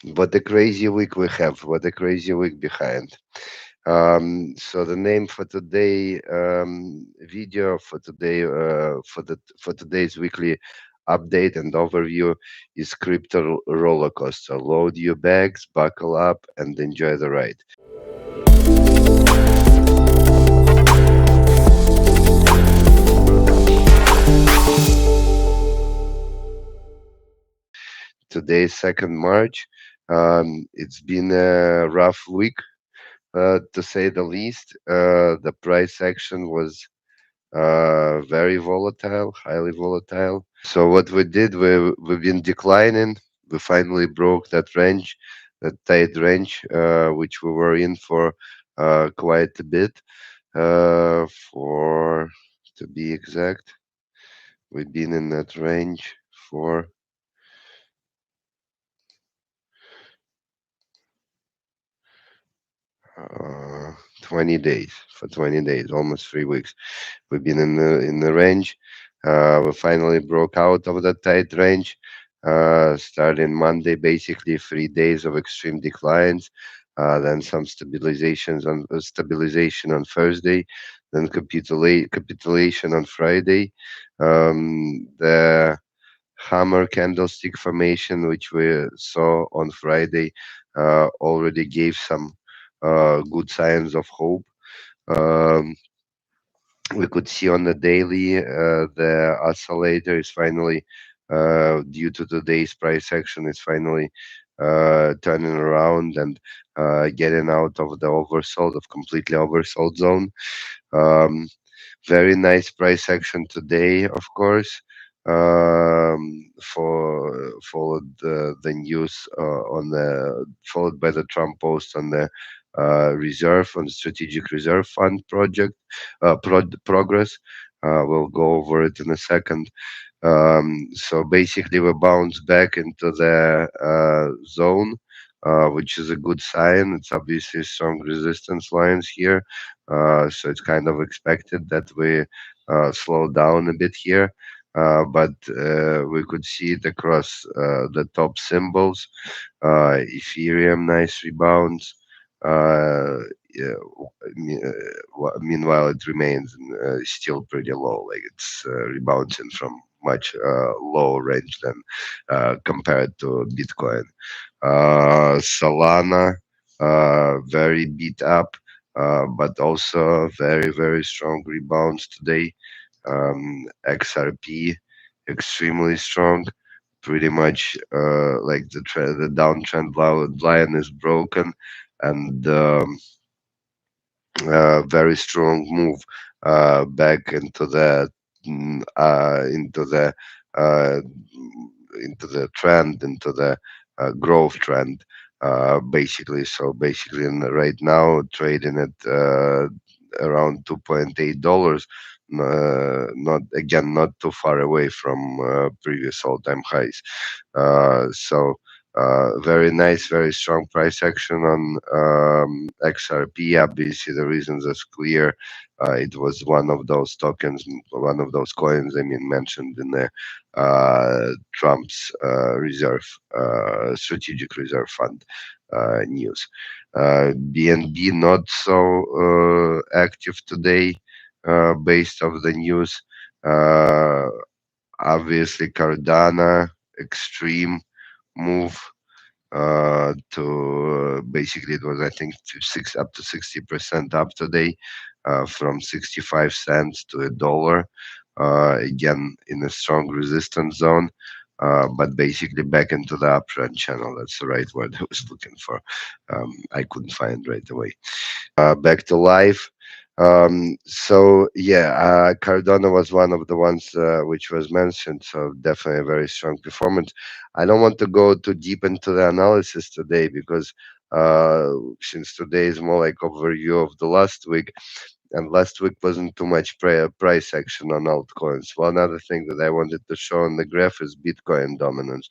What a crazy week we have. What a crazy week behind. So the name for today video for today for today's weekly update and overview is crypto roller coaster. Load your bags, buckle up, and enjoy the ride. Today is 2nd March. It's been a rough week, to say the least. The price action was very volatile, highly volatile. So what we did, we've been declining. We finally broke that range, that tight range, which we were in for quite a bit. For to be exact, we've been in that range for 20 days. For 20 days, almost 3 weeks. We've been in the range. We finally broke out of that tight range. Starting Monday, basically 3 days of extreme declines. Then some stabilization on Thursday. Then capitulation on Friday. The hammer candlestick formation, which we saw on Friday, already gave some good signs of hope. Um, we could see on the daily the oscillator is finally due to today's price action is finally turning around and getting out of the oversold of completely oversold zone. um, Very nice price action today, of course. For followed the news on the followed by the Trump post on the reserve on the strategic reserve fund project progress. We'll go over it in a second. So basically, we bounce back into the zone, which is a good sign. It's obviously strong resistance lines here, so it's kind of expected that we slow down a bit here. But we could see it across the top symbols. Ethereum, nice rebounds. Yeah, meanwhile, it remains still pretty low. Like it's rebounding from much lower range than compared to Bitcoin. Solana, very beat up, but also very strong rebounds today. XRP, extremely strong. Pretty much like the downtrend line is broken, and very strong move back into the uh, into the trend, into the growth trend, basically. So basically, right now trading at around $2.8. Not again, not too far away from previous all-time highs. Very nice, very strong price action on XRP. Obviously, the reasons are clear. It was one of those tokens, one of those coins. I mean, mentioned in the Trump's reserve, strategic reserve fund news. BNB not so active today, based of the news. Uh, Obviously, Cardano extreme move to basically it was I think up to 60% up today, from 65 cents to $1. Again, in a strong resistance zone, but basically back into the uptrend channel. That's the right word I was looking for. I couldn't find right away. Back to life. So yeah, Cardano was one of the ones which was mentioned. So definitely a very strong performance. I don't want to go too deep into the analysis today because uh, since today is more like overview of the last week, and last week wasn't too much price action on altcoins. One other thing that I wanted to show on the graph is Bitcoin dominance.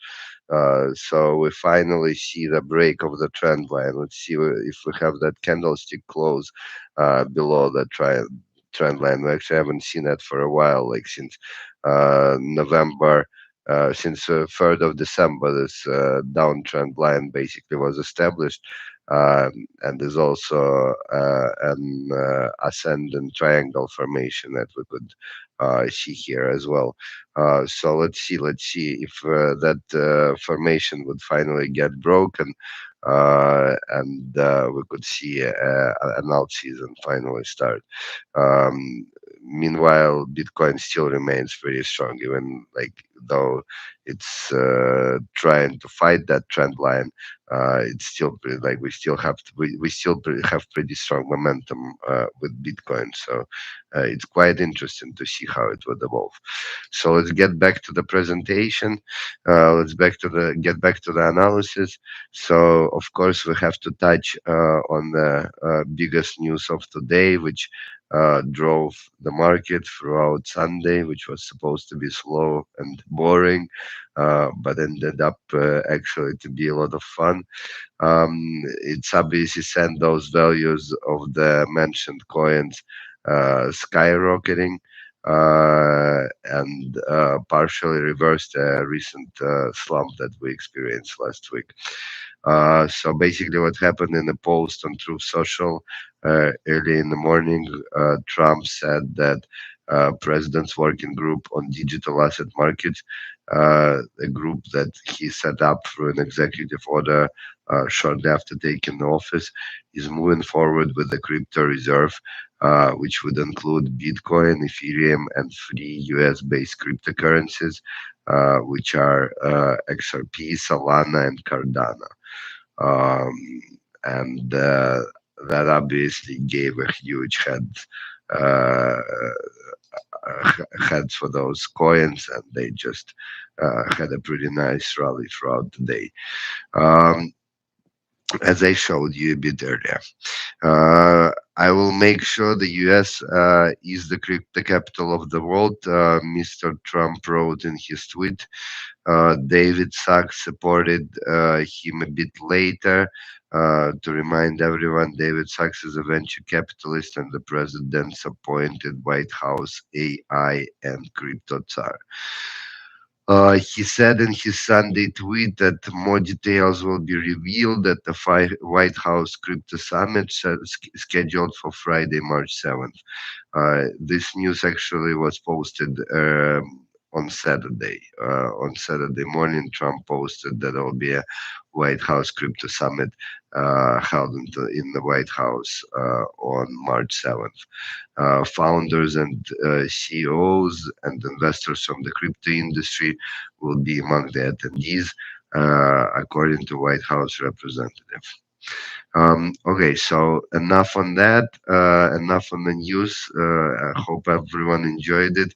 So we finally see the break of the trend line. Let's see if we have that candlestick close below the trend line. We actually haven't seen that for a while, like since November. since 3rd of December, this downtrend line basically was established, and there's also an ascending triangle formation that we could see here as well. So let's see if that formation would finally get broken, and we could see an alt season finally start. Um, Meanwhile, Bitcoin still remains pretty strong, even like though it's trying to fight that trend line. It's still like we still have pretty strong momentum with Bitcoin. So it's quite interesting to see how it would evolve. So let's get back to the presentation. Let's get back to the analysis. So of course we have to touch on the biggest news of today, which drove the market throughout Sunday, which was supposed to be slow and boring, but ended up actually to be a lot of fun. It's obviously sent those values of the mentioned coins skyrocketing, and partially reversed a recent slump that we experienced last week. So basically, what happened in a post on Truth Social early in the morning, Trump said that President's Working Group on Digital Asset Markets, a group that he set up through an executive order shortly after taking office, is moving forward with the crypto reserve, which would include Bitcoin, Ethereum, and three US-based cryptocurrencies, which are XRP, Solana, and Cardano. Um, and that obviously gave a huge uh, head for those coins, and they just had a pretty nice rally throughout the day. Um, as I showed you a bit earlier. I will make sure the US is the crypto capital of the world, Mr. Trump wrote in his tweet. David Sachs supported him a bit later. To remind everyone, David Sachs is a venture capitalist and the president's appointed White House AI and crypto czar. He said in his Sunday tweet that more details will be revealed at the White House Crypto Summit scheduled for Friday, March 7th. This news actually was posted on Saturday. On Saturday morning, Trump posted that there will be a White House Crypto Summit held in the White House on March 7th. Founders and CEOs and investors from the crypto industry will be among the attendees, according to White House representative. Okay, so enough on that. Enough on the news. I hope everyone enjoyed it.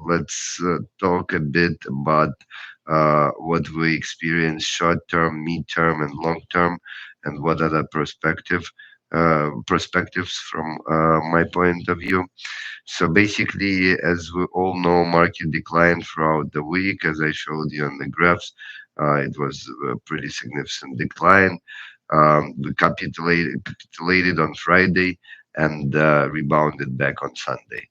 Let's talk a bit about what we experience short term, mid term, and long term, and what are the perspectives from my point of view. So basically, as we all know, market declined throughout the week, as I showed you on the graphs. It was a pretty significant decline. We capitulated on Friday and rebounded back on Sunday.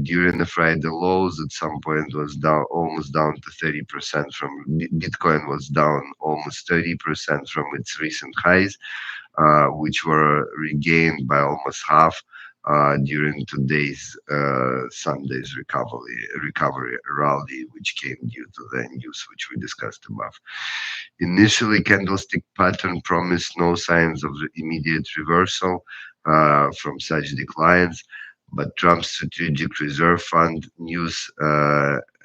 During the Friday lows, at some point was down almost down to 30% from Bitcoin was down almost 30% from its recent highs, which were regained by almost half during today's Sunday's recovery rally, which came due to the news which we discussed above. Initially, candlestick pattern promised no signs of immediate reversal from such declines, but Trump's Strategic Reserve Fund news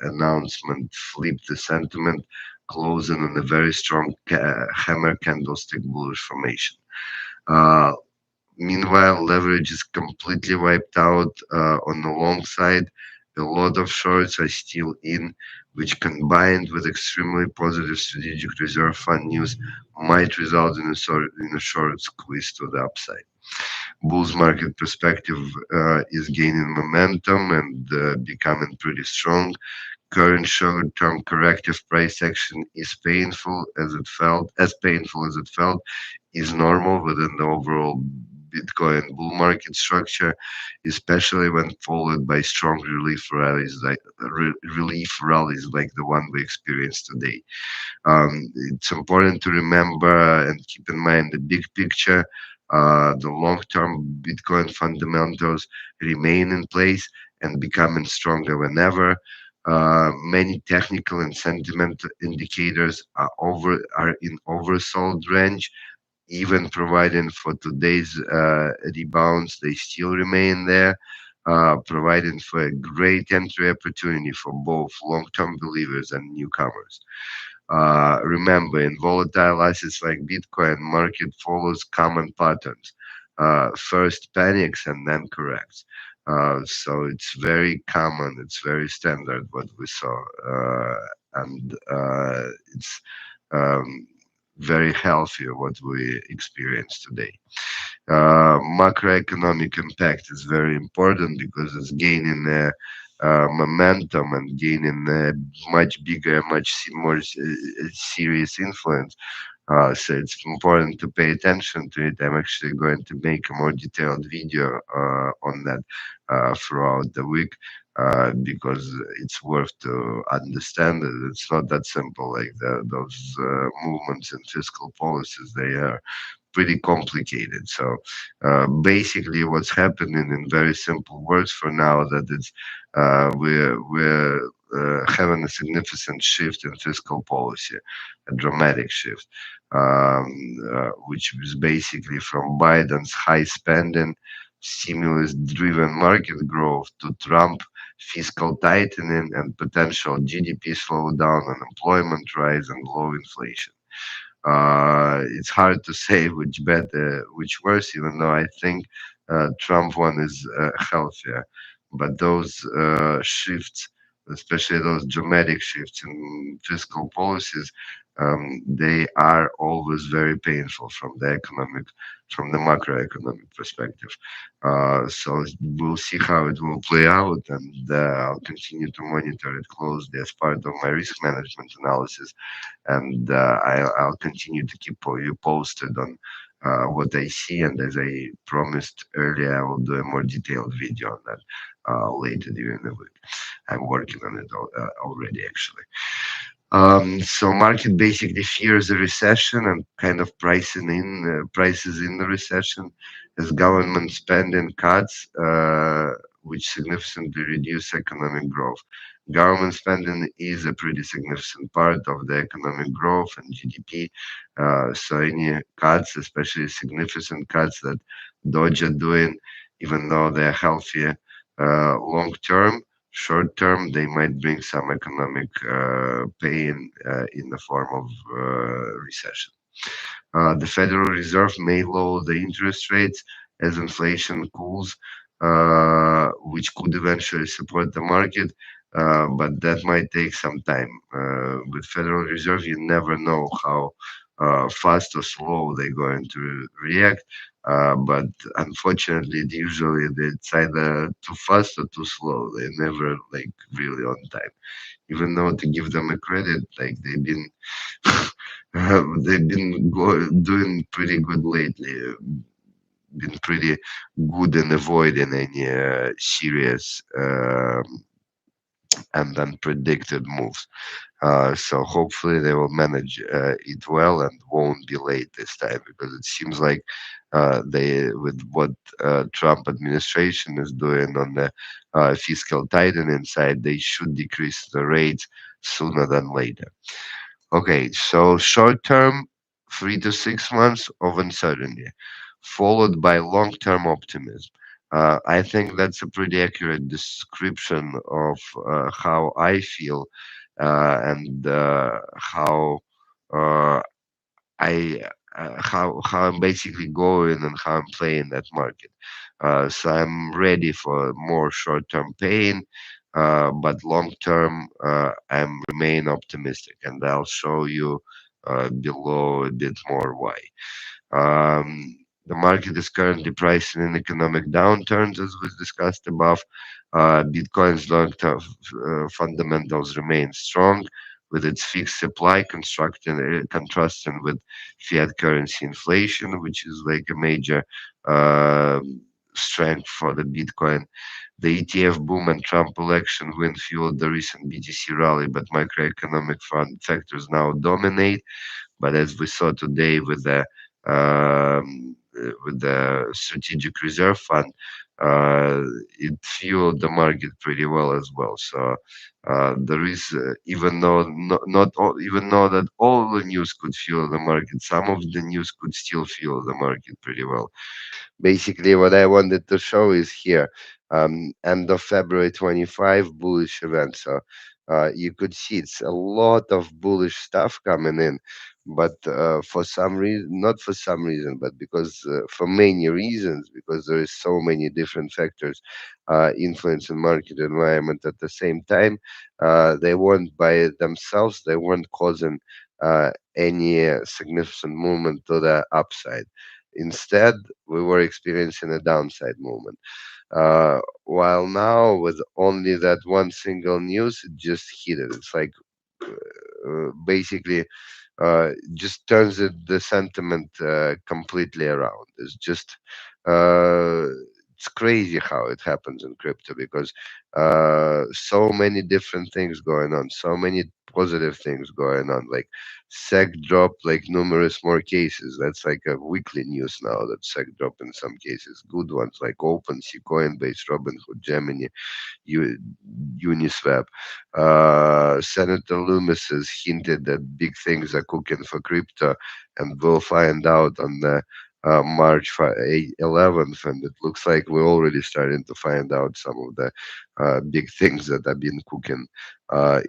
announcement flipped the sentiment, closing on a very strong hammer candlestick bullish formation. Uh, Meanwhile, leverage is completely wiped out on the long side. A lot of shorts are still in, which combined with extremely positive strategic reserve fund news might result in a short squeeze to the upside. Bulls market perspective is gaining momentum and becoming pretty strong. Current short-term corrective price action is painful as it felt, is normal within the overall Bitcoin bull market structure, especially when followed by strong relief rallies like the one we experienced today. It's important to remember and keep in mind the big picture. The long-term Bitcoin fundamentals remain in place and becoming stronger than ever. Many technical and sentiment indicators are in oversold range, even providing for today's rebounds, they still remain there, providing for a great entry opportunity for both long-term believers and newcomers. Remember, in volatile assets like Bitcoin, market follows common patterns. First panics and then corrects. So it's very common, it's very standard what we saw, and it's um, very healthy what we experience today. Macroeconomic impact is very important because it's gaining momentum and gaining much bigger, more serious influence. So it's important to pay attention to it. I'm actually going to make a more detailed video on that throughout the week because it's worth to understand that it's not that simple. Like those movements in fiscal policies, they are pretty complicated. So basically, what's happening in very simple words for now that it's we're having a significant shift in fiscal policy, a dramatic shift, which is basically from Biden's high spending, stimulus-driven market growth to Trump fiscal tightening and potential GDP slowdown, unemployment rise, and low inflation. It's hard to say which better, which worse, even though I think Trump one is healthier. But those shifts, especially those dramatic shifts in fiscal policies, they are always very painful from the macroeconomic perspective. So we'll see how it will play out, and I'll continue to monitor it closely as part of my risk management analysis, and I'll continue to keep you posted on what I see. And as I promised earlier, I will do a more detailed video on that later during the week. I'm working on it already, actually. So market basically fears a recession and kind of prices in the recession as government spending cuts, which significantly reduce economic growth. Government spending is a pretty significant part of the economic growth and GDP. So any cuts, especially significant cuts that Dodge are doing, even though they're healthier long term, short term, they might bring some economic pain in the form of recession. The Federal Reserve may lower the interest rates as inflation cools, which could eventually support the market, but that might take some time. With Federal Reserve, you never know how fast or slow they're going to react. But unfortunately, usually it's either too fast or too slow. They're never like really on time. Even though to give them a credit, like they've been doing pretty good lately. Been pretty good in avoiding any serious and unpredicted moves. So hopefully they will manage it well and won't be late this time because it seems like they, with what Trump administration is doing on the fiscal tightening side, they should decrease the rates sooner than later. Okay, so short term, 3 to 6 months of uncertainty, followed by long term optimism. I think that's a pretty accurate description of how I feel and how uh, how I'm basically going and how I'm playing that market. So I'm ready for more short-term pain, but long-term I'm remain optimistic, and I'll show you below a bit more why. The market is currently pricing in economic downturns, as was discussed above. Bitcoin's long-term fundamentals remain strong, with its fixed supply contrasting with fiat currency inflation, which is like a major uh, strength for the Bitcoin. The ETF boom and Trump election win fueled the recent BTC rally, but macroeconomic factors now dominate. But as we saw today with the strategic reserve fund, it fueled the market pretty well as well. So there is even though not all, even though that all the news could fuel the market, some of the news could still fuel the market pretty well. Basically, what I wanted to show is here, end of February 25 bullish event. So you could see it's a lot of bullish stuff coming in, but for some reason, not for some reason, but because for many reasons, because there is so many different factors influencing market environment at the same time. They weren't by themselves, they weren't causing any significant movement to the upside. Instead, we were experiencing a downside movement. While now, with only that one single news, it just hit it. It's like basically just turns the sentiment completely around. Uh, it's crazy how it happens in crypto because so many different things going on, so many positive things going on. Like SEC dropped like numerous more cases. That's like a weekly news now that SEC drop in some cases. Good ones like OpenSea, Coinbase, Robinhood, Gemini, U- Uniswap. Senator Loomis has hinted that big things are cooking for crypto, and we'll find out on the March 11th. And it looks like we're already starting to find out some of the big things that have been cooking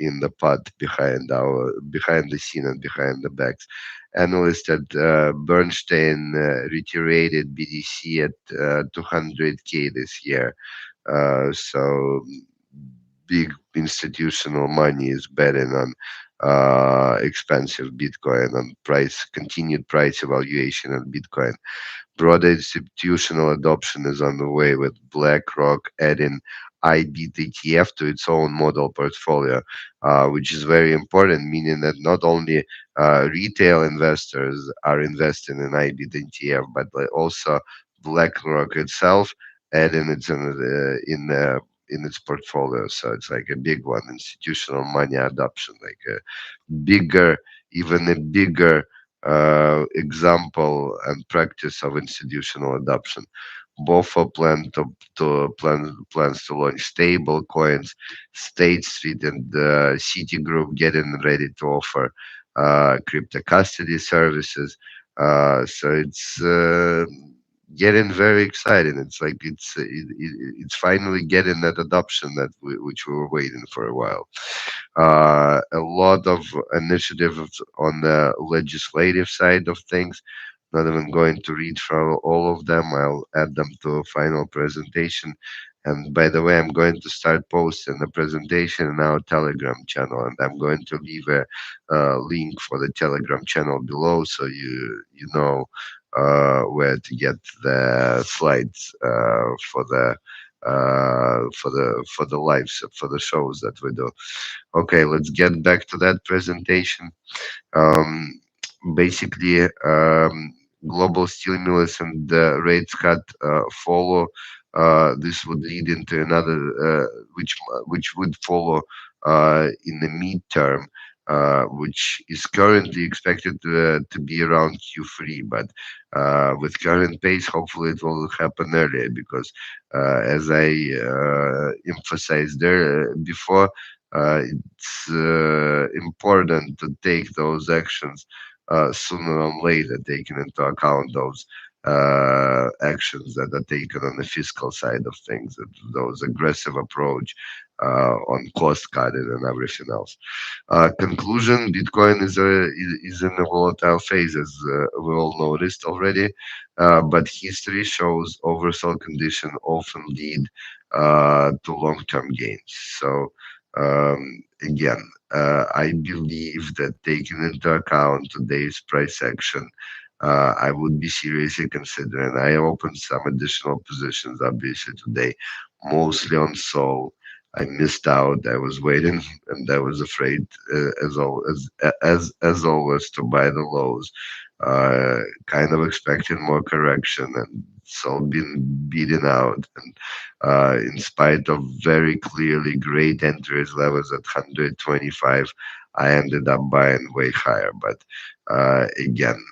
in the pot behind the scene and behind the backs. Analysts at Bernstein reiterated BDC at 200K this year. So big institutional money is betting on expensive Bitcoin, on continued price evaluation on Bitcoin. Broader institutional adoption is on the way, with BlackRock adding IBIT ETF to its own model portfolio, which is very important, meaning that not only retail investors are investing in IBIT ETF, but also BlackRock itself adding it in its portfolio. So it's like a big one, institutional money adoption, like a bigger, even a bigger example and practice of institutional adoption. BOFA plans to launch stable coins. State Street and Citigroup getting ready to offer crypto custody services. So it's getting very exciting. It's like it's finally getting that adoption which we were waiting for a while. A lot of initiatives on the legislative side of things. Not even going to read from all of them. I'll add them to a final presentation. And by the way, I'm going to start posting the presentation in our Telegram channel, and I'm going to leave a link for the Telegram channel below, so you know where to get the slides for the lives for the shows that we do. Okay, let's get back to that presentation. Um, Basically, global stimulus and the rates cut follow. This would lead into another, which would follow in the midterm, which is currently expected to be around Q3. But with current pace, hopefully it will happen earlier because, as I emphasized there before, it's important to take those actions sooner or later, taking into account those actions that are taken on the fiscal side of things, those aggressive approach on cost cutting and everything else. Conclusion: Bitcoin is in a volatile phase, as we all noticed already, but history shows oversold condition often lead to long-term gains. So again, I believe that taking into account today's price action, I would be seriously considering. I opened some additional positions, obviously today, mostly on Sol. I missed out. I was waiting, and I was afraid, as always, to buy the lows. Kind of expecting more correction, and it's all been beaten out. And in spite of very clearly great entries levels at 125, I ended up buying way higher. But again,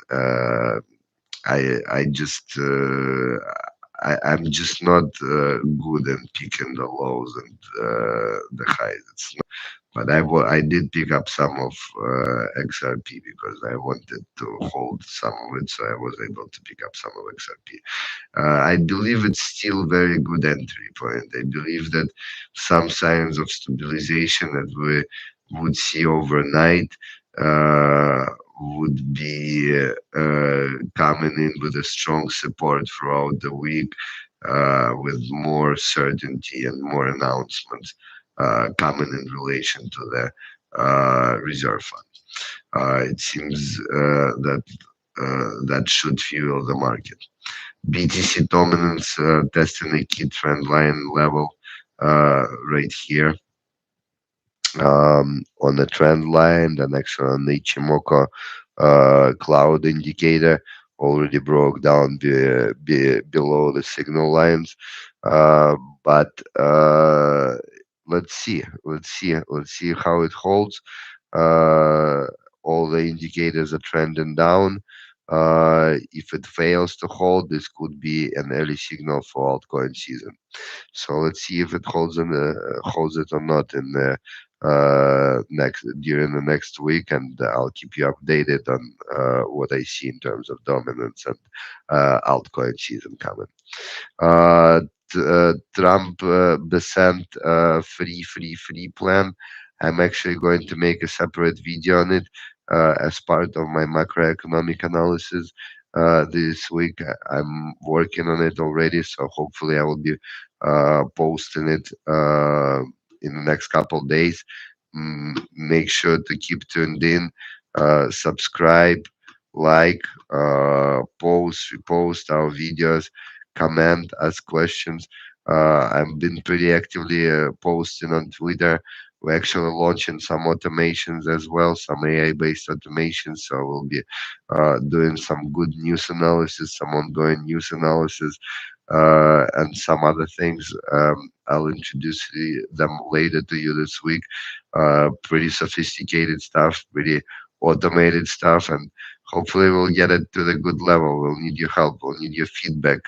I just I'm just not good at picking the lows and the highs. It's not, but I did pick up some of XRP because I wanted to hold some of it, so I was able to pick up some of XRP. I believe it's still very good entry point. I believe that some signs of stabilization that we would see overnight uh, would be coming in with a strong support throughout the week, with more certainty and more announcements coming in relation to the reserve fund. It seems that should fuel the market. BTC dominance testing a key trend line level right here on the trend line, then actually on the Ichimoku cloud indicator already broke down below the signal lines. Uh, but let's see how it holds. Uh, all the indicators are trending down. If it fails to hold, this could be an early signal for altcoin season. So let's see if it holds it or not in the next during the next week, and I'll keep you updated on what I see in terms of dominance and altcoin season coming. uh, Trump descent free plan. I'm actually going to make a separate video on it as part of my macroeconomic analysis this week. I'm working on it already, so hopefully I will be posting it in the next couple of days. Make sure to keep tuned in, subscribe, like, post, repost our videos, comment, ask questions. I've been pretty actively posting on Twitter. We're actually launching some automations as well, some AI-based automations. So we'll be doing some good news analysis, some ongoing news analysis, and some other things. I'll introduce them later to you this week. Pretty sophisticated stuff, pretty automated stuff, and hopefully we'll get it to the good level. We'll need your help. We'll need your feedback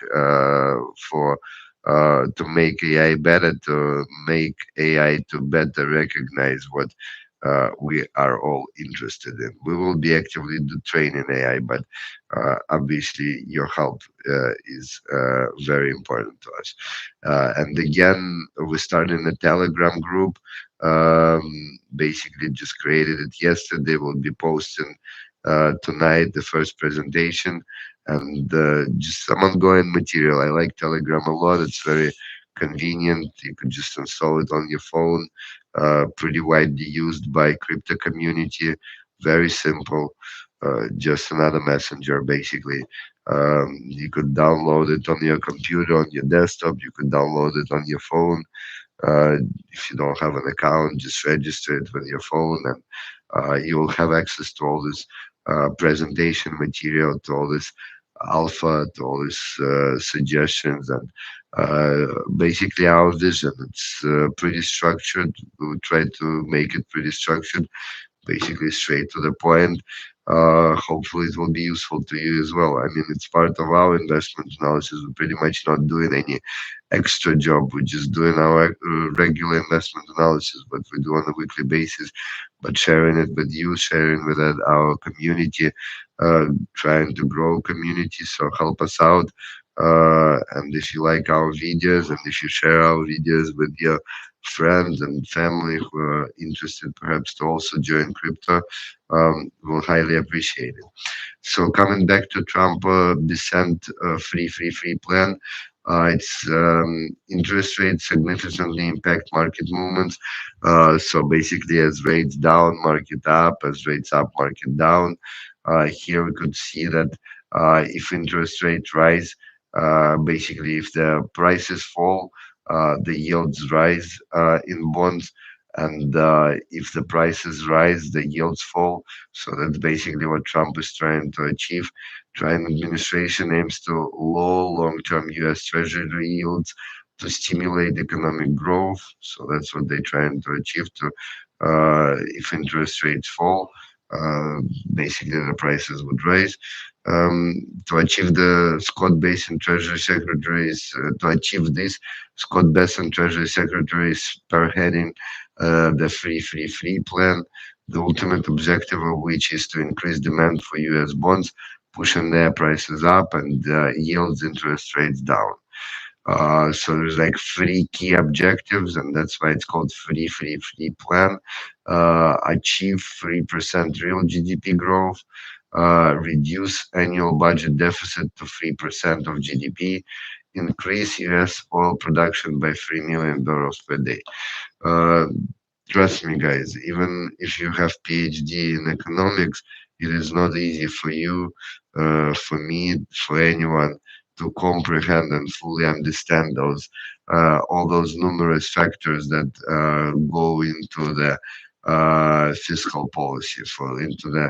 for to make AI better, to make AI to better recognize what we are all interested in. We will be actively training AI, but obviously your help is very important to us. And again, we started a Telegram group. Basically, just created it yesterday. We'll be posting tonight the first presentation and just some ongoing material. I like Telegram a lot. It's very convenient. You can just install it on your phone. Pretty widely used by crypto community. Very simple. Just another messenger, basically. You could download it on your computer, on your desktop. You could download it on your phone. Uh, if you don't have an account, just register it with your phone, and you will have access to all this presentation material, to all this alpha, to all these suggestions, and basically our vision. It's pretty structured. We try to make it pretty structured, basically straight to the point. Hopefully, it will be useful to you as well. I mean, it's part of our investment analysis. We're pretty much not doing any extra job. We're just doing our regular investment analysis, but we do on a weekly basis. But sharing it with you, sharing with our community, trying to grow community. So help us out. And if you like our videos, and if you share our videos with your friends and family who are interested perhaps to also join crypto, we'll highly appreciate it. So coming back to Trump descent free plan, its interest rates significantly impact market movements. So basically, as rates down, market up; as rates up, market down. Here we could see that if interest rates rise, basically if the prices fall, the yields rise in bonds, and if the prices rise, the yields fall. So that's basically what Trump is trying to achieve. Trump administration aims to lower long-term U.S. Treasury yields to stimulate economic growth. So that's what they're trying to achieve. To if interest rates fall, uh, basically the prices would rise. To achieve the Scott Basin Treasury Secretaries, to achieve this, Scott Basin Treasury Secretary is spearheading the free plan, the ultimate objective of which is to increase demand for US bonds, pushing their prices up and yields interest rates down. So there's like three key objectives, and that's why it's called free plan. Achieve 3% real GDP growth, reduce annual budget deficit to 3% of GDP, increase US oil production by 3 million barrels per day. Uh, Trust me, guys, even if you have PhD in economics, it is not easy for you, for me, for anyone to comprehend and fully understand those all those numerous factors that go into the fiscal policy, for into the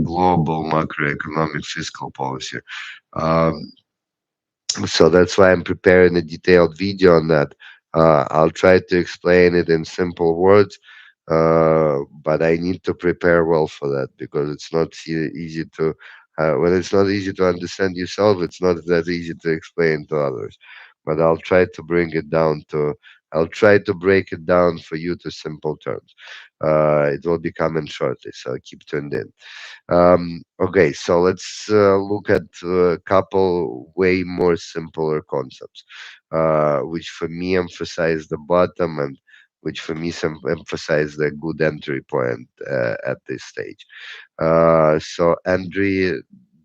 global macroeconomic fiscal policy. Um, so that's why I'm preparing a detailed video on that. I'll try to explain it in simple words, but I need to prepare well for that because it's not easy to. When it's not easy to understand yourself, it's not that easy to explain to others. But I'll try to bring it down to. I'll try to break it down for you to simple terms. It will be coming shortly, so keep tuned in. Okay, so let's look at a couple way more simpler concepts, which for me emphasize the bottom and which for me emphasize the good entry point at this stage. So Andrei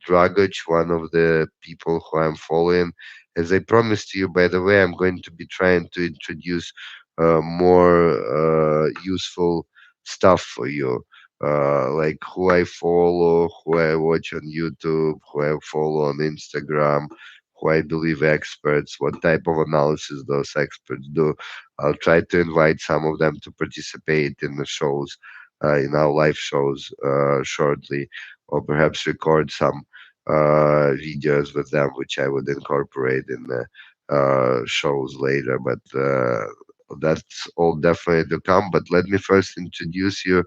Dragic, one of the people who I'm following, as I promised you, by the way, I'm going to be trying to introduce more useful stuff for you, like who I follow, who I watch on YouTube, who I follow on Instagram, who I believe experts, what type of analysis those experts do. I'll try to invite some of them to participate in the shows, in our live shows shortly, or perhaps record some videos with them, which I would incorporate in the shows later. But that's all definitely to come. But let me first introduce you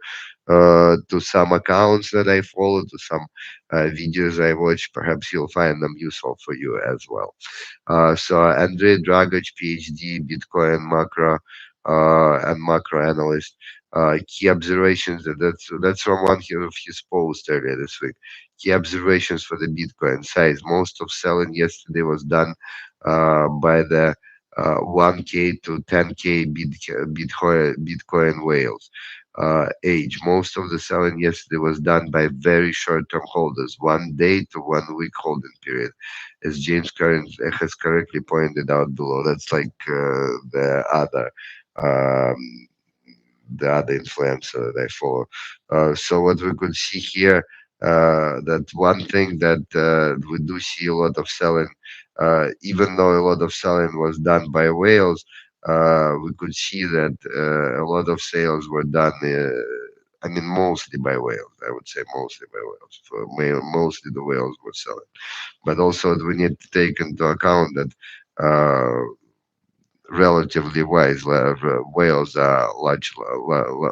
to some accounts that I follow, to some videos I watch. Perhaps you'll find them useful for you as well. So Andrei Dragic, PhD, Bitcoin and macro analyst. Key observations. That's from one of his posts earlier this week. Key observations for the Bitcoin size. Most of selling yesterday was done by the 1K to 10K Bitcoin whales. Age. Most of the selling yesterday was done by very short-term holders, 1 day to 1 week holding period, as James Curran has correctly pointed out below. That's like um, the other influencer that I follow. So what we could see here, that one thing that we do see a lot of selling, even though a lot of selling was done by whales, we could see that a lot of sales were done. I mean, mostly by whales. I would say mostly by whales. Mostly the whales were selling, but also we need to take into account that relatively wise whales are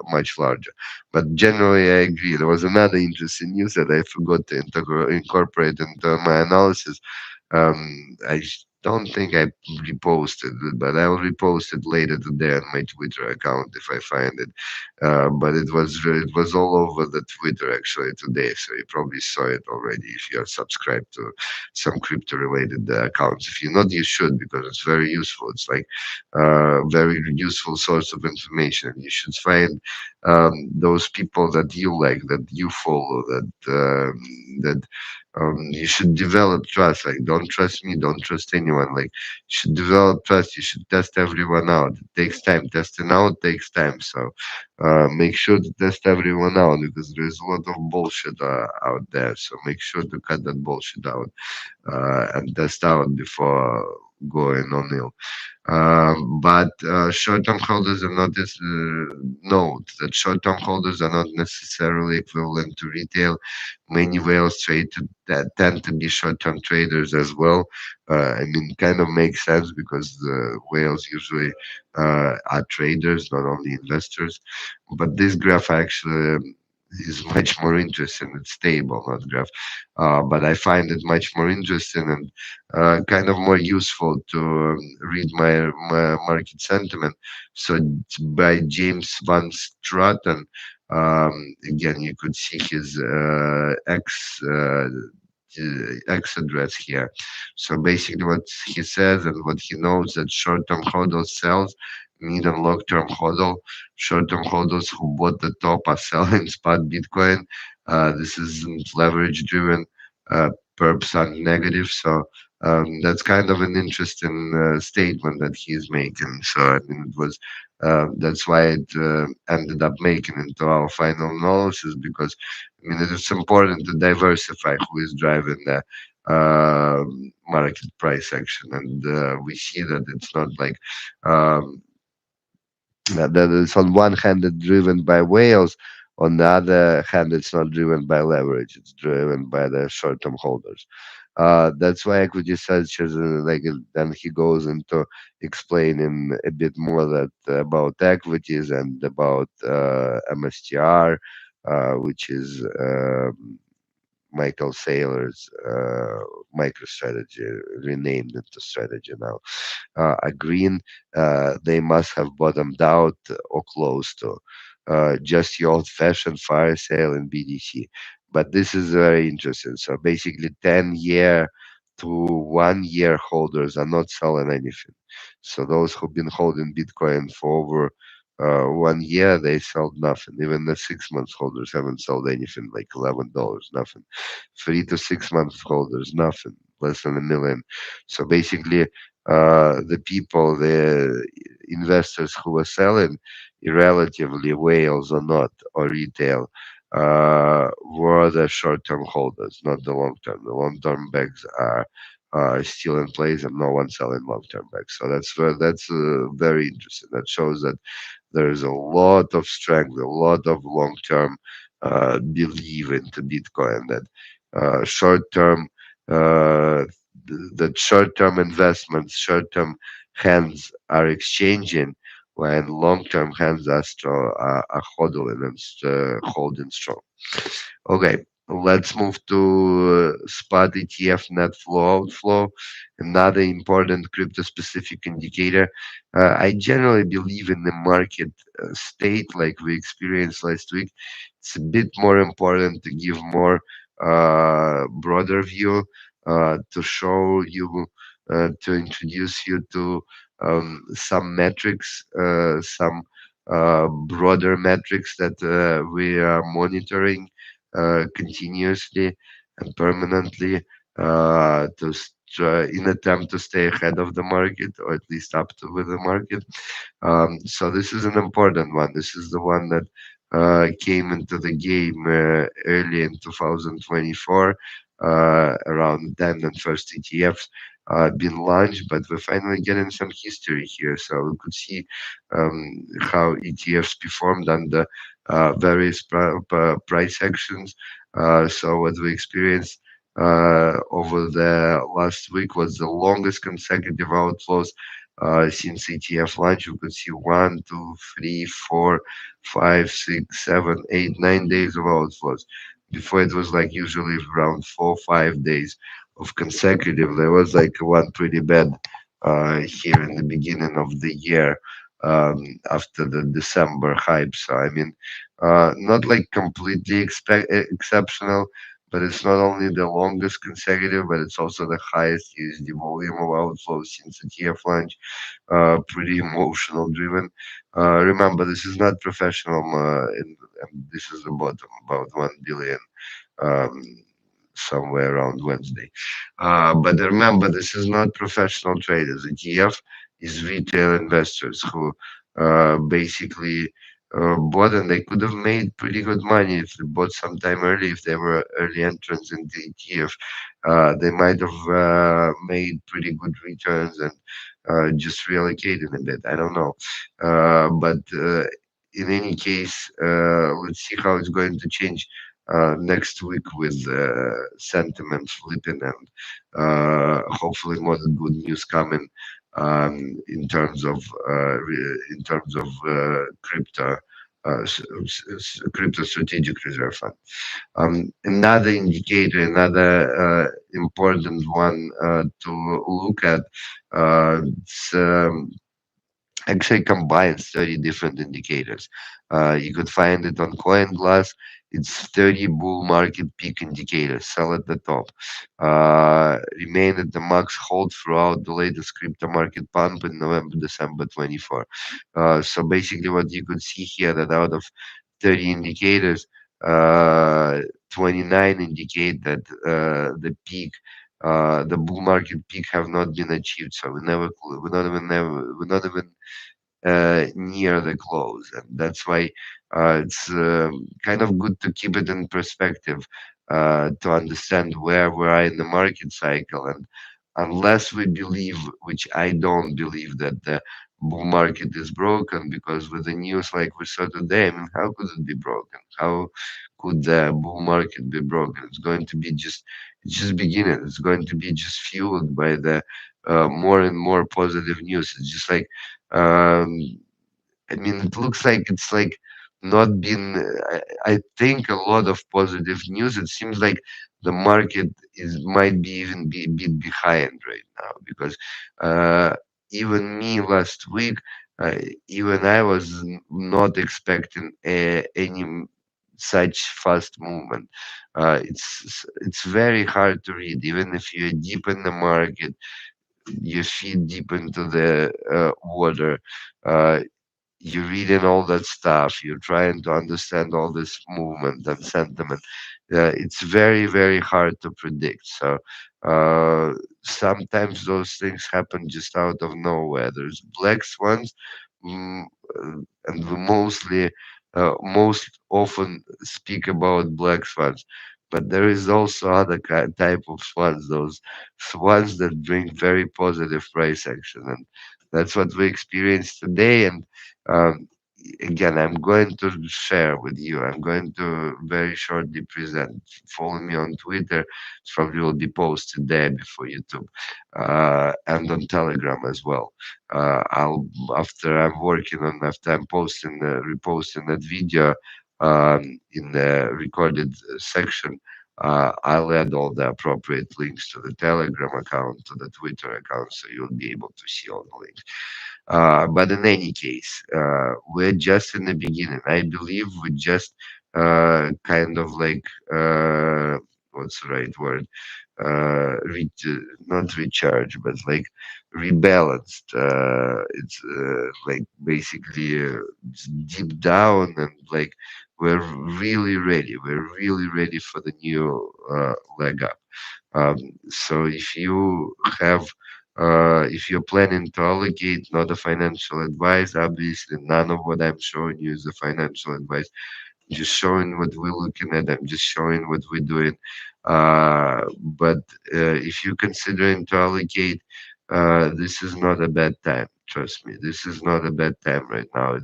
much larger. But generally, I agree. There was another interesting news that I forgot to incorporate into my analysis. Don't think I reposted it, but I'll repost it later today on my Twitter account if I find it. But it was all over the Twitter actually today, so you probably saw it already if you are subscribed to some crypto related accounts. If you're not, you should, because it's very useful. It's like very useful source of information. You should find those people that you like, that you follow, that you should develop trust. Like, don't trust me, don't trust anyone. Like, you should develop trust. You should test everyone out. It takes time. Testing out takes time. So make sure to test everyone out because there's a lot of bullshit out there. So make sure to cut that bullshit out and test out before going on nil. But short-term holders are not note that short-term holders are not necessarily equivalent to retail. Many whales that tend to be short-term traders as well. I mean, kind of makes sense because the whales usually are traders, not only investors. But this graph actually is much more interesting. It's stable, not graph. But I find it much more interesting and kind of more useful to read my market sentiment. So it's by James Van Straten. Again, you could see his X address here. So basically, what he says and what he knows that short-term hodl sells, mid and long-term hodl. Short-term hodlers who bought the top are selling spot Bitcoin. This isn't leverage-driven. Perps are negative, so that's kind of an interesting statement that he's making. So I mean, it was that's why it ended up making into our final analysis because I mean, it is important to diversify who is driving the market price action, and we see that it's not like um, that it's on one hand it's driven by whales, on the other hand it's not driven by leverage, it's driven by the short-term holders. That's why equity researchers then he goes into explaining a bit more that about equities and about MSTR, which is Michael Saylor's MicroStrategy, renamed into strategy now. A green, they must have bottomed out or close to. Just your old-fashioned fire sale in BDC. But this is very interesting. So basically, 10-year to 1 year holders are not selling anything. So those who've been holding Bitcoin for over 1 year, they sold nothing. Even the 6 months holders haven't sold anything, like $11, nothing. 3 to 6 months holders, nothing, less than a million. So basically, the investors who were selling, relatively whales or not, or retail, were the short-term holders, not the long-term. The long-term bags are still in place, and no one selling long-term bags. So that's very interesting. That shows that there is a lot of strength, a lot of long-term belief into Bitcoin. That short-term that short-term investments, short-term hands are exchanging, when long-term hands are strong, are hodling and holding strong. Okay, let's move to spot ETF net flow outflow, another important crypto-specific indicator. I generally believe in the market state like we experienced last week. It's a bit more important to give more broader view, to show you, to introduce you to some metrics, some broader metrics that we are monitoring continuously and permanently in attempt to stay ahead of the market, or at least up to with the market. So this is an important one. This is the one that came into the game early in 2024, around then, and first ETFs been launched, but we're finally getting some history here. So we could see how ETFs performed under various price actions. So what we experienced over the last week was the longest consecutive outflows since ETF launch. You could see 1, 2, 3, 4, 5, 6, 7, 8, 9 days of outflows. Before it was like usually around 4 or 5 days of consecutive. There was like one pretty bad here in the beginning of the year, after the December hype. So I mean, not like completely exceptional, but it's not only the longest consecutive, but it's also the highest USD volume of outflows since the TF launch. Pretty emotional driven. Remember, this is not professional, and this is the bottom, about 1 billion, um, somewhere around Wednesday. But remember, this is not professional traders. ETF is retail investors who basically bought, and they could have made pretty good money if they bought sometime early. If they were early entrants in the ETF, they might have made pretty good returns and just reallocated a bit. I don't know, but in any case, let's see how it's going to change next week with sentiment flipping and hopefully more good news coming in terms of crypto. Crypto strategic reserve fund. Another indicator, another important one to look at, it's actually combines 30 different indicators. You could find it on CoinGlass. It's 30 bull market peak indicators. Sell at the top. Remain at the max hold throughout the latest crypto market pump in November, December 24. So basically, what you could see here that out of 30 indicators, 29 indicate that the bull market peak have not been achieved. So we're not even near the close. And that's why it's kind of good to keep it in perspective to understand where we are in the market cycle. And unless we believe, which I don't believe, that the bull market is broken, because with the news like we saw today, I mean, how could it be broken? How could the bull market be broken? It's going to be it's just beginning. It's going to be just fueled by the more and more positive news. It's just like um, I mean, it looks like it's like not been. I think a lot of positive news. It seems like the market is might be even be a bit behind right now because even me last week, uh, even I was not expecting any such fast movement. It's very hard to read, even if you're deep in the market, your feet deep into the water. Uh, you're reading all that stuff, you're trying to understand all this movement and sentiment. It's very, very hard to predict. So sometimes those things happen just out of nowhere. There's black swans, mm, and we most often speak about black swans. But there is also other type of swans, those swans that bring very positive price action, and that's what we experienced today. And um, again, I'm going to share with you. I'm going to very shortly present. Follow me on Twitter. It probably will be posted there before YouTube, and on Telegram as well. I'll after I'm posting reposting that video in the recorded section. I'll add all the appropriate links to the Telegram account, to the Twitter account, so you'll be able to see all the links. But in any case, we're just in the beginning. I believe we just kind of like what's the right word? Not recharge, but like rebalanced. It's like basically deep down, and like we're really ready. We're really ready for the new leg up. Um, so if you're planning to allocate, not a financial advice, obviously none of what I'm showing you is a financial advice. Just showing what we're looking at. I'm just showing what we're doing. But if you're considering to allocate, this is not a bad time. Trust me, this is not a bad time right now.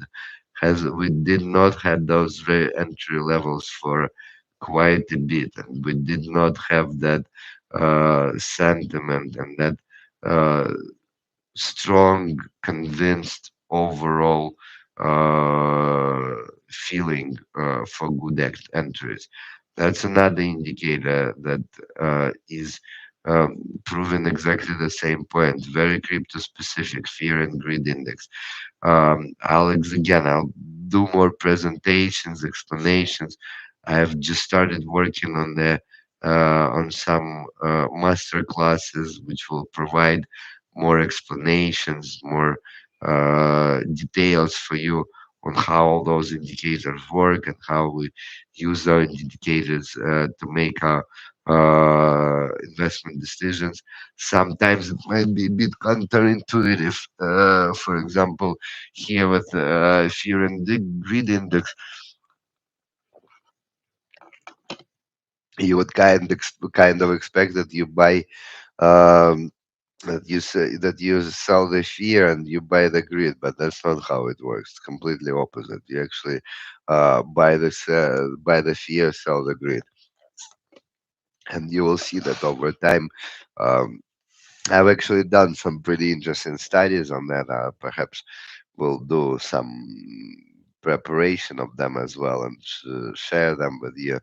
We did not have those very entry levels for quite a bit, and we did not have that sentiment and that uh, strong, convinced overall feeling for good entries. That's another indicator that is proving exactly the same point. Very crypto specific fear and greed index. I'll do more presentations, explanations. I've just started working on some master classes which will provide more explanations, more details for you on how all those indicators work and how we use those indicators to make our investment decisions. Sometimes it might be a bit counterintuitive. For example, here with fear and greed index, you would kind of expect that you buy that you say that you sell the fear and you buy the greed, but that's not how it works. It's completely opposite. You actually buy the fear, sell the greed, and you will see that over time. Um, I've actually done some pretty interesting studies on that. Perhaps we'll do some preparation of them as well and share them with you.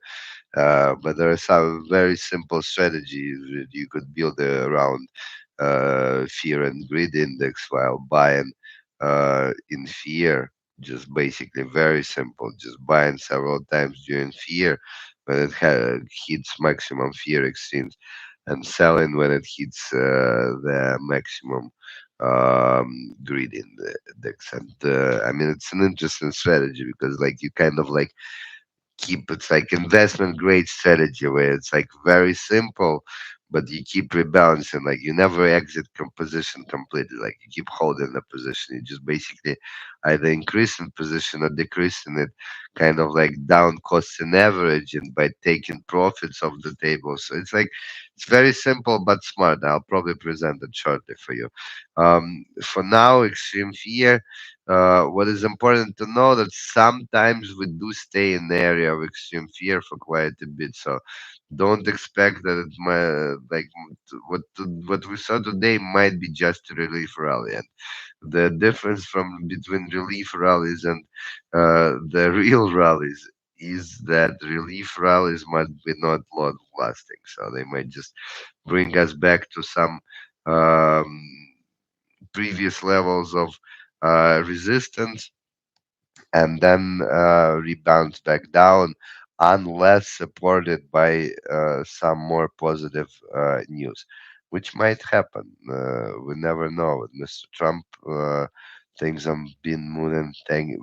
But there are some very simple strategies that you could build around fear and greed index while buying in fear. Just basically very simple. Just buying several times during fear when it hits maximum fear extremes, and selling when it hits the maximum greed index. And I mean, it's an interesting strategy because, like, you kind of like keep it's like investment grade strategy where it's like very simple, but you keep rebalancing. Like you never exit position completely. Like you keep holding the position. You just basically either increase in position or decrease in it, kind of like down cost and average, and by taking profits off the table. So it's like it's very simple but smart. I'll probably present it shortly for you. For now, extreme fear. What is important to know that sometimes we do stay in the area of extreme fear for quite a bit. So don't expect that it might what we saw today might be just a relief rally. And the difference from between relief rallies and the real rallies is that relief rallies might be not long lasting. So they might just bring us back to some um, previous levels of resistance and then rebounds back down unless supported by some more positive news, which might happen. We never know. With Mr. Trump, things have been moving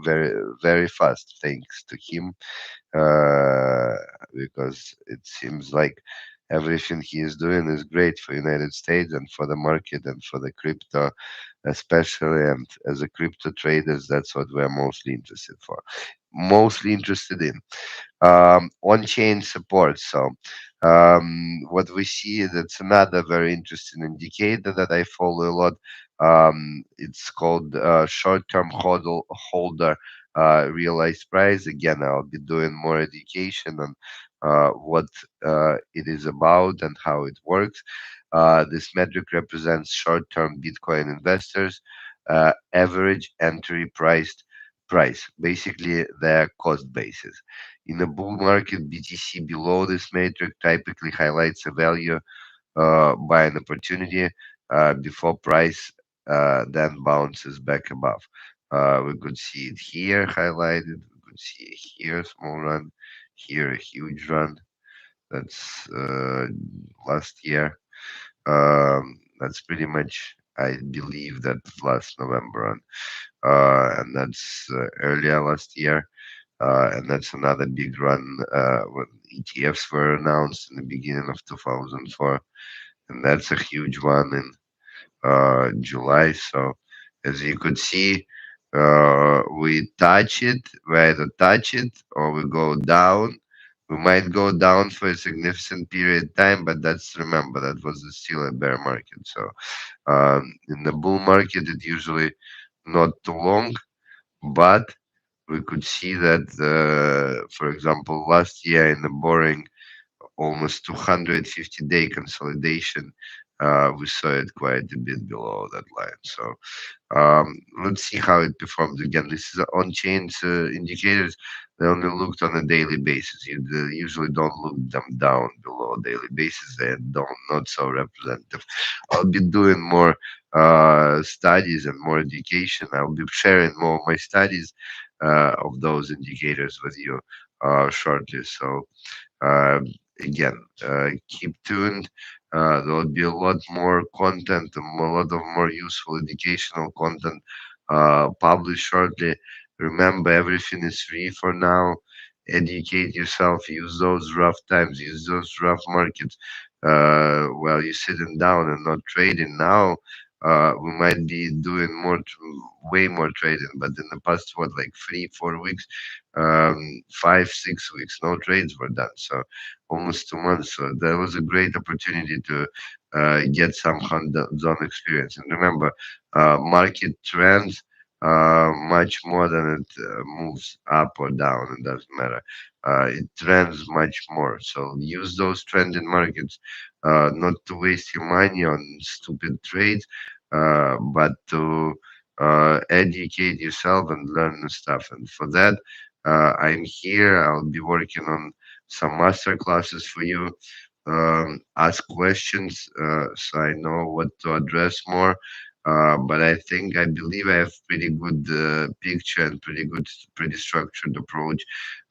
very, very fast thanks to him, uh, because it seems like everything he is doing is great for United States and for the market and for the crypto especially. And as a crypto traders, that's what we're mostly interested in on-chain support. So what we see, that's another very interesting indicator that I follow a lot. It's called short-term holder realized price. Again, I'll be doing more education on what it is about and how it works. This metric represents short-term Bitcoin investors' average entry price, basically their cost basis. In a bull market, BTC below this metric typically highlights a value by an opportunity before price then bounces back above. We could see it here highlighted. We could see here a small run, here a huge run. That's last year. That's pretty much, I believe, that last November run, and that's earlier last year. And that's another big run when ETFs were announced in the beginning of 2004, and that's a huge one in July. So as you could see, we touch it, we either touch it or we go down. We might go down for a significant period of time, but that's remember that was still a bear market. So in the bull market, it usually not too long, but we could see that, for example, last year in the boring almost 250-day consolidation, we saw it quite a bit below that line. So let's see how it performs. Again, this is on-chain indicators. They only looked on a daily basis. They usually don't look them down below a daily basis. They don't not so representative. I'll be doing more studies and more education. I'll be sharing more of my studies of those indicators with you shortly. So uh, again, keep tuned. There will be a lot more content, a lot of more useful educational content published shortly. Remember, everything is free for now. educate yourself, use those rough times, use those rough markets while you're sitting down and not trading. Now we might be doing way more trading, but in the past, what, like 3, 4 weeks, 5, 6 weeks, no trades were done. So almost 2 months. So that was a great opportunity to get some hands-on experience. And remember, market trends much more than it moves up or down. It doesn't matter. It trends much more. So use those trending markets not to waste your money on stupid trades, but to educate yourself and learn new stuff. And for that, I'm here. I'll be working on some master classes for you. Ask questions so I know what to address more. But I believe I have pretty good picture and pretty structured approach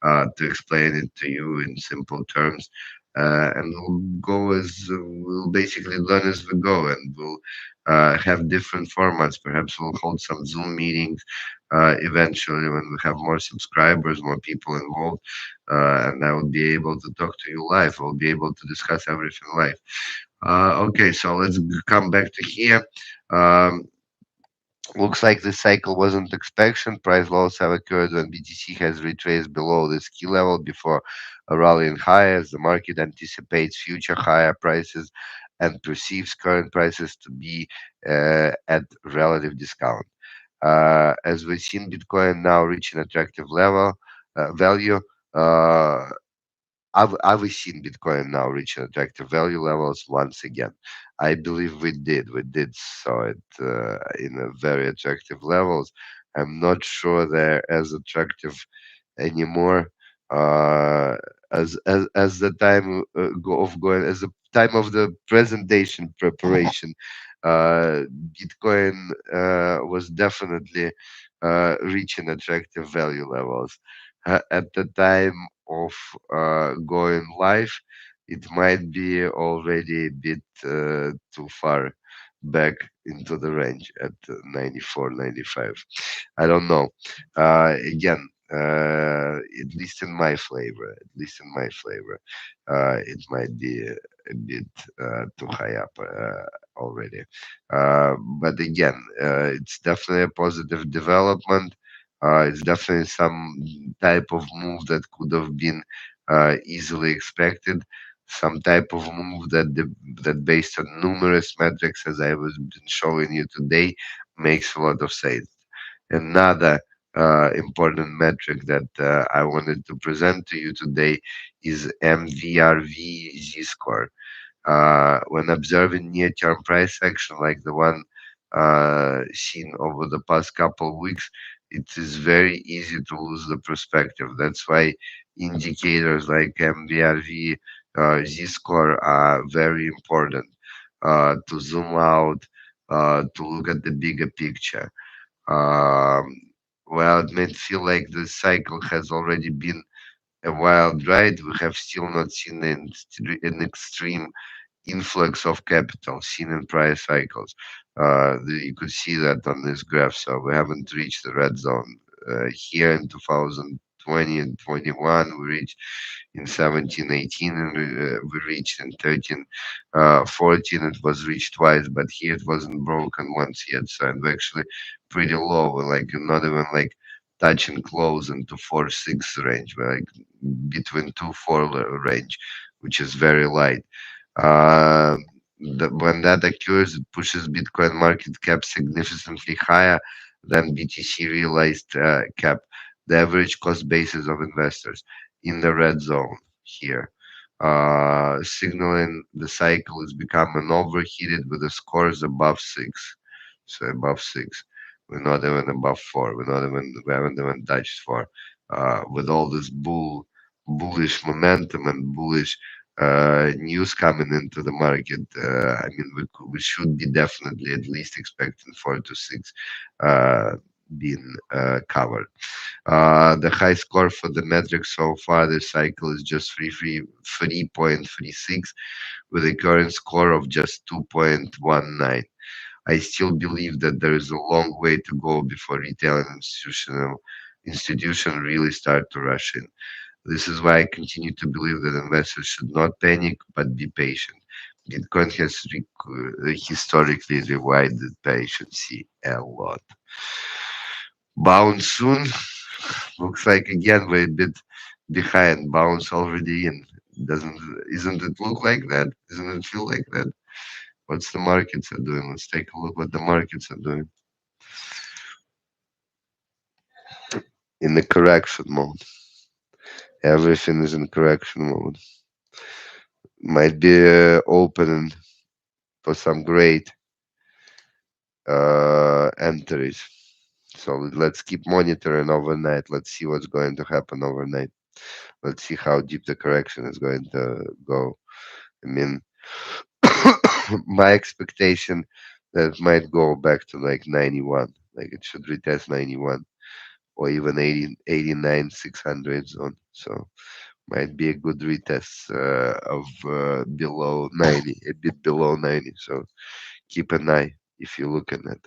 to explain it to you in simple terms. And we'll basically learn as we go, and we'll have different formats. Perhaps we'll hold some Zoom meetings eventually when we have more subscribers, more people involved, and I will be able to talk to you live. I'll be able to discuss everything live. Okay, so let's come back to here. Um, Looks like this cycle wasn't expectation. Price lows have occurred when BTC has retraced below this key level before rallying higher as the market anticipates future higher prices and perceives current prices to be at relative discount. As we've seen Bitcoin now reach an attractive level value, uh, have we seen Bitcoin now reach attractive value levels once again? I believe we did. We did saw it in a very attractive levels. I'm not sure they're as attractive anymore uh, as the time of going as the time of the presentation preparation. Uh, Bitcoin was definitely reaching attractive value levels. At the time of going live, it might be already a bit too far back into the range at 94, 95. I don't know. Again, at least in my flavor, it might be a bit too high up already. But again, it's definitely a positive development. It's definitely some type of move that could have been easily expected. Some type of move that based on numerous metrics, as I was been showing you today, makes a lot of sense. Another important metric that I wanted to present to you today is MVRV Z-Score. When observing near-term price action like the one seen over the past couple of weeks, it is very easy to lose the perspective. That's why indicators like MVRV Z-score are very important to zoom out, to look at the bigger picture. Um, well, it may feel like the cycle has already been a wild ride. We have still not seen an extreme influx of capital seen in prior cycles. You could see that on this graph. So we haven't reached the red zone. Here in 2020 and 21, we reached in 17, 18, and we reached in 13, 14. It was reached twice, but here it wasn't broken once yet. So it's actually pretty low. We're like not even like touching close into 4-6 range. We're like between 2-4 range, which is very light. Uh, when that occurs, it pushes Bitcoin market cap significantly higher than BTC realized cap, the average cost basis of investors in the red zone here, signaling the cycle is becoming overheated with the scores above 6. So above 6. We're not even above 4. We haven't even touched 4. With all this bullish momentum and bullish news coming into the market, I mean, we should be definitely at least expecting 4 to 6 uh, being covered. The high score for the metric so far this cycle is just 3.36 with a current score of just 2.19. I still believe that there is a long way to go before retail and institution really start to rush in. This is why I continue to believe that investors should not panic but be patient. Bitcoin has historically rewarded patience a lot. Bounce soon. Looks like again we're a bit behind. Bounce already in. Doesn't isn't it look like that? Doesn't it feel like that? What's the markets are doing? Let's take a look what the markets are doing. In the correction mode. Everything is in correction mode. Might be opening for some great entries. So let's keep monitoring overnight. Let's see what's going to happen overnight. Let's see how deep the correction is going to go. I mean, my expectation that it might go back to like 91, like it should retest 91 or even 80, 89, 600 zone. So might be a good retest of below 90, a bit below 90. So keep an eye if you're looking at.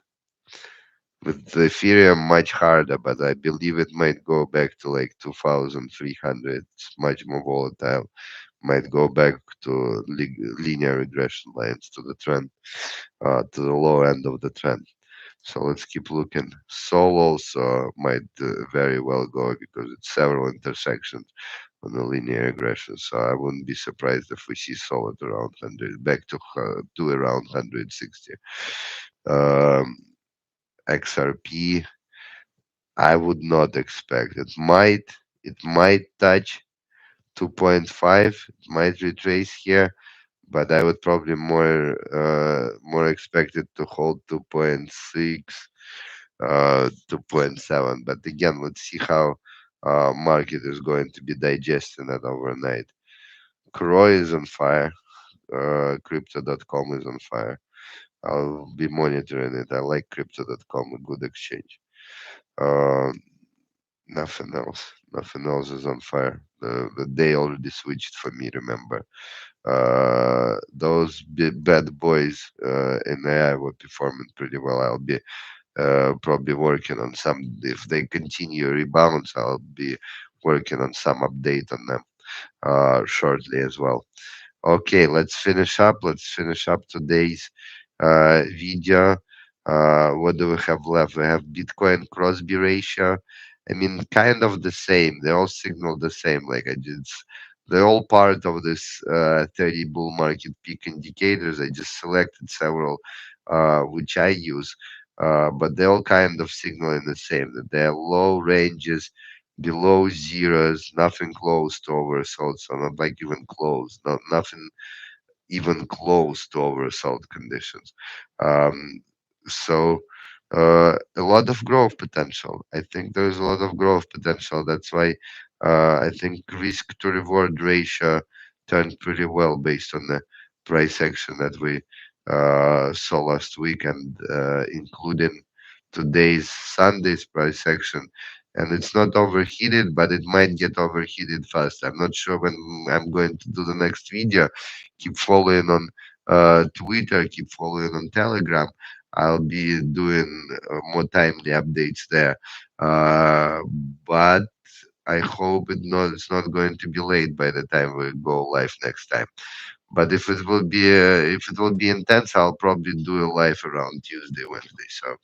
With the Ethereum, much harder, but I believe it might go back to like 2,300. It's much more volatile. Might go back to linear regression lines to the trend, to the lower end of the trend. So let's keep looking. Sol also might very well go because it's several intersections on the linear regression. So I wouldn't be surprised if we see Sol at around 100, back to around 160. Um, XRP, I would not expect. It might touch 2.5. It might retrace here, but I would probably more expect it to hold 2.6, 2.7. But again, let's see how market is going to be digesting that overnight. Croy is on fire. Crypto.com is on fire. I'll be monitoring it. I like Crypto.com, a good exchange. Uh, Nothing else. Nothing else is on fire. The day already switched for me. Remember, those bad boys in AI were performing pretty well. I'll be probably working on some. If they continue rebounds, I'll be working on some update on them shortly as well. Okay, let's finish up. Let's finish up today's video. What do we have left? We have Bitcoin Crosby Ratio. I mean, kind of the same. They all signal the same. Like I did, they're all part of this 30 bull market peak indicators. I just selected several which I use, but they all kind of signaling the same. That they're low ranges, below zeros, nothing close to oversold, so not like even close, nothing even close to oversold conditions. Um, so a lot of growth potential. I think there's a lot of growth potential. That's why I think risk to reward ratio turned pretty well based on the price action that we saw last week and including today's Sunday's price action. And it's not overheated, but it might get overheated fast. I'm not sure when I'm going to do the next video. Keep following on Twitter, keep following on Telegram. I'll be doing more timely updates there. Uh, but I hope it's not going to be late by the time we go live next time. But if it will be intense, I'll probably do a live around Tuesday, Wednesday. So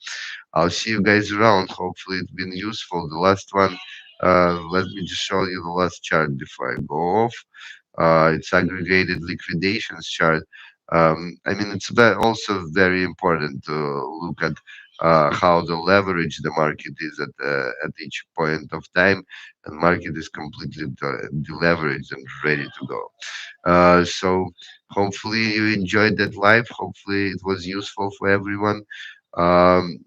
I'll see you guys around. Hopefully, it's been useful. The last one, let me just show you the last chart before I go off. It's aggregated liquidations chart. I mean, it's also very important to look at how the leverage the market is at each point of time, and market is completely deleveraged and ready to go. So hopefully you enjoyed that live. Hopefully it was useful for everyone. Um,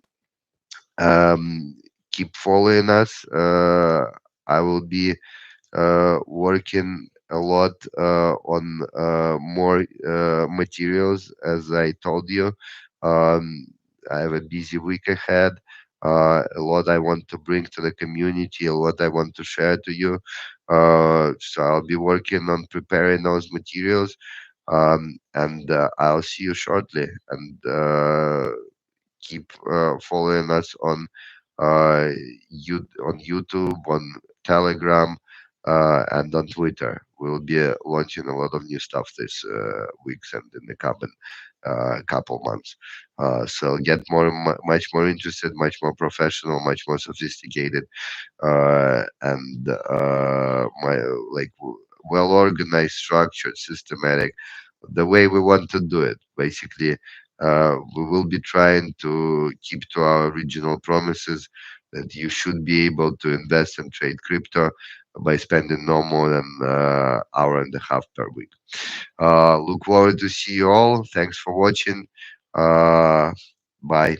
um, Keep following us. I will be working a lot on more materials, as I told you. Um, I have a busy week ahead. A lot I want to bring to the community, a lot I want to share to you. So I'll be working on preparing those materials, and I'll see you shortly. And keep following us on on YouTube, on Telegram, and on Twitter. We'll be launching a lot of new stuff this weeks and in the coming couple months. So get much more interested, much more professional, much more sophisticated, and my like well organized, structured, systematic, the way we want to do it. Basically, we will be trying to keep to our original promises that you should be able to invest and trade crypto by spending no more than hour and a half per week. Look forward to see you all. Thanks for watching. Uh, Bye.